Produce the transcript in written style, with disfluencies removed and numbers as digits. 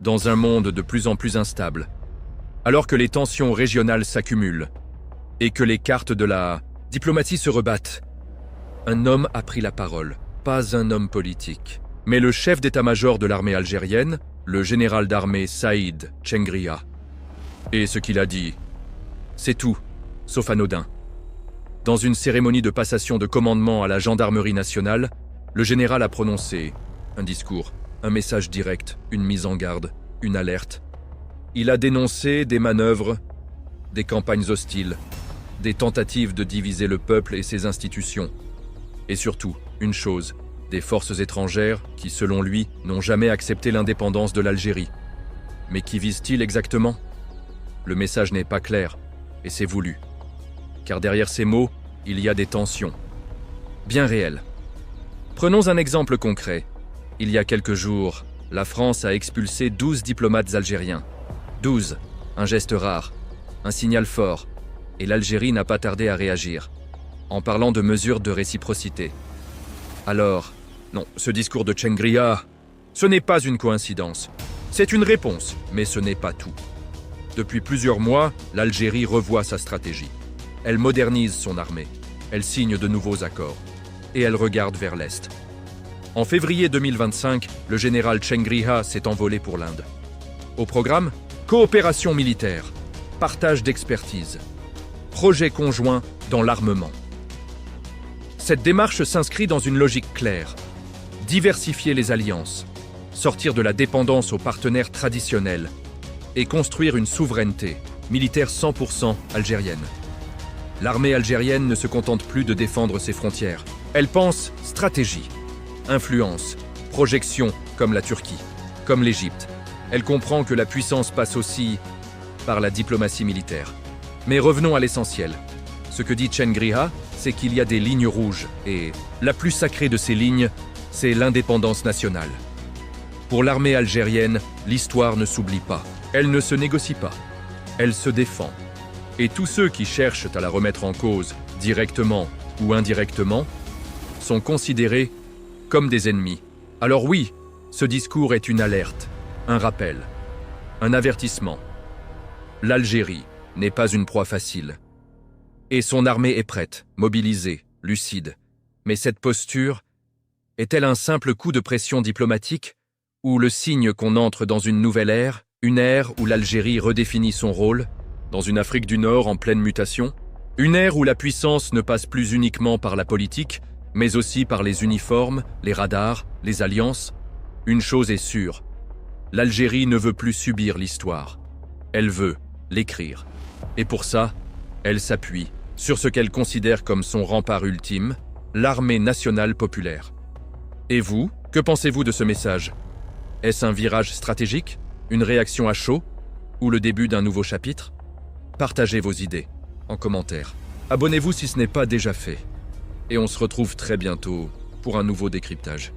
dans un monde de plus en plus instable, alors que les tensions régionales s'accumulent et que les cartes de la diplomatie se rebattent, un homme a pris la parole, pas un homme politique, mais le chef d'état-major de l'armée algérienne, le général d'armée Saïd Chengria. Et ce qu'il a dit, c'est tout, sauf anodin. Dans une cérémonie de passation de commandement à la gendarmerie nationale, le général a prononcé un discours, un message direct, une mise en garde, une alerte. Il a dénoncé des manœuvres, des campagnes hostiles, des tentatives de diviser le peuple et ses institutions. Et surtout, une chose, des forces étrangères qui, selon lui, n'ont jamais accepté l'indépendance de l'Algérie. Mais qui visent-ils exactement ? Le message n'est pas clair, et c'est voulu. Car derrière ces mots, il y a des tensions. Bien réelles. Prenons un exemple concret. Il y a quelques jours, la France a expulsé 12 diplomates algériens. 12, un geste rare, un signal fort, et l'Algérie n'a pas tardé à réagir, en parlant de mesures de réciprocité. Alors, non, ce discours de Chengria, ce n'est pas une coïncidence. C'est une réponse, mais ce n'est pas tout. Depuis plusieurs mois, l'Algérie revoit sa stratégie. Elle modernise son armée, elle signe de nouveaux accords, et elle regarde vers l'Est. En février 2025, le général Chengria s'est envolé pour l'Inde. Au programme, coopération militaire, partage d'expertise, projet conjoint dans l'armement. Cette démarche s'inscrit dans une logique claire. Diversifier les alliances, sortir de la dépendance aux partenaires traditionnels et construire une souveraineté militaire 100% algérienne. L'armée algérienne ne se contente plus de défendre ses frontières. Elle pense stratégie, influence, projection comme la Turquie, comme l'Égypte. Elle comprend que la puissance passe aussi par la diplomatie militaire. Mais revenons à l'essentiel. Ce que dit Chengria, c'est qu'il y a des lignes rouges, et la plus sacrée de ces lignes, c'est l'indépendance nationale. Pour l'armée algérienne, l'histoire ne s'oublie pas. Elle ne se négocie pas. Elle se défend. Et tous ceux qui cherchent à la remettre en cause, directement ou indirectement, sont considérés comme des ennemis. Alors oui, ce discours est une alerte, un rappel, un avertissement. L'Algérie n'est pas une proie facile. Et son armée est prête, mobilisée, lucide. Mais cette posture est-elle un simple coup de pression diplomatique ou le signe qu'on entre dans une nouvelle ère, une ère où l'Algérie redéfinit son rôle, dans une Afrique du Nord en pleine mutation, une ère où la puissance ne passe plus uniquement par la politique, mais aussi par les uniformes, les radars, les alliances? Une chose est sûre, l'Algérie ne veut plus subir l'histoire. Elle veut l'écrire. Et pour ça, elle s'appuie sur ce qu'elle considère comme son rempart ultime, l'armée nationale populaire. Et vous, que pensez-vous de ce message? Est-ce un virage stratégique, une réaction à chaud, ou le début d'un nouveau chapitre? Partagez vos idées en commentaire. Abonnez-vous si ce n'est pas déjà fait. Et on se retrouve très bientôt pour un nouveau décryptage.